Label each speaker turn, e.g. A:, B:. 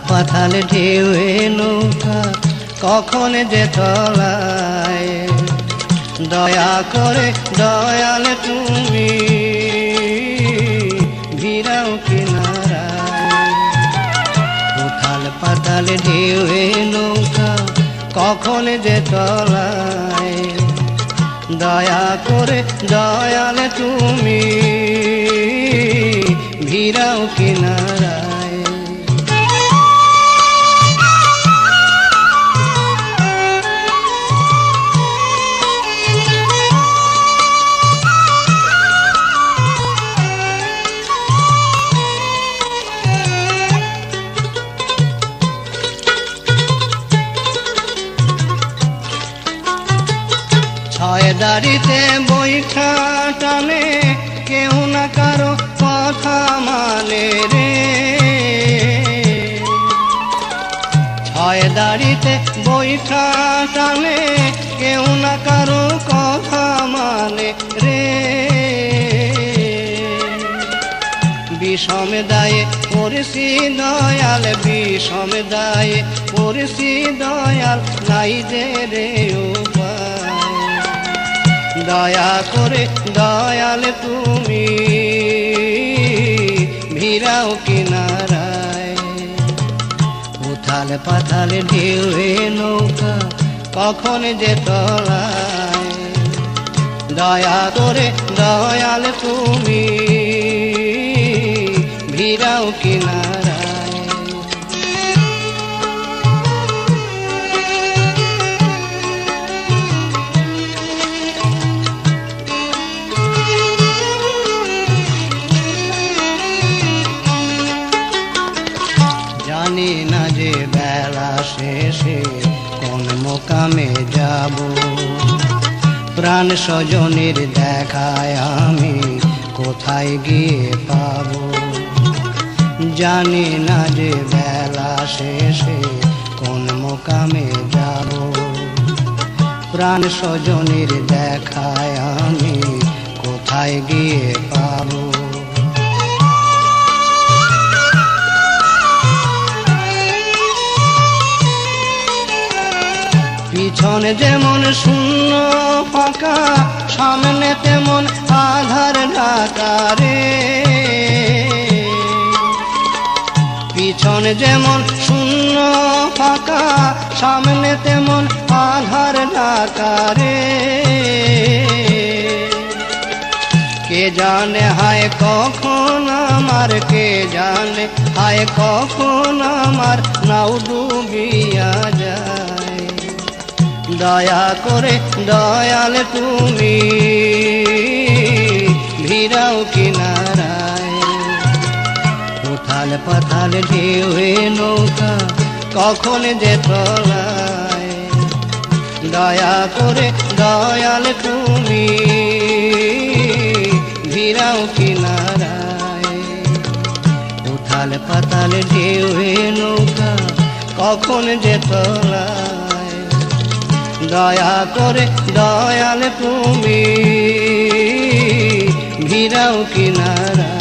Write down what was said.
A: পাথাল ঢেউয়ে নৌকা কখন যে তলায়, দয়া করে দয়াল তুমি ভিড়াও কিনারায়। উথাল পাতাল ঢেউয়ে নৌকা কখন যে তলায়, দয়া করে দয়াল তুমি ভিড়াও কিনারায়। ছয় দাড়িতে বৈঠা টানে কেউ না কারো কথা মানে রে, ছয় দাড়িতে বৈঠা টানে কেউ না কারো কথা মানে রে। বিষম দায়ে পড়ছি দয়াল, বিষম দায়ে পড়ছি দয়াল, নাই যে রে উপায়। দয়া করে দয়াল তুমি ভিড়াও কিনারায়। উথাল পাথাল ঢেউয়ে নৌকা কখন যে তলায়, দয়া করে দয়াল তুমি ভিড়াও কিনারায়। জানি না যে বেলা শেষে কোন মোকামে যাব, প্রাণ স্বজনের দেখায় আমি কোথায় গিয়ে পাব। জানি না যে বেলা শেষে কোন মোকামে যাব, প্রাণ স্বজনের দেখায় আমি কোথায় গিয়ে পাব। পিছনে যেমন শূন্য ফাঁকা, সামনে তেমন আধার ঢাকা রে। পিছনে যেমন শূন্য ফাঁকা, সামনে তেমন আধার ঢাকা রে। কে জানে হায় কখন আমার, কে জানে হায় কখন আমার নাও ডুবিয়া যায়। দয়া করে দয়াল তুমি ভিড়াও কিনারায়। উথাল পাথাল ঢেউয়ে নৌকা কখন যে তলায়, দয়া করে দয়াল তুমি ভিড়াও কিনারায়। উথাল পাতাল ঢেউয়ে নৌকা কখন যে তলায়, দয়া করে দয়াল তুমি ভিড়াও কিনারা।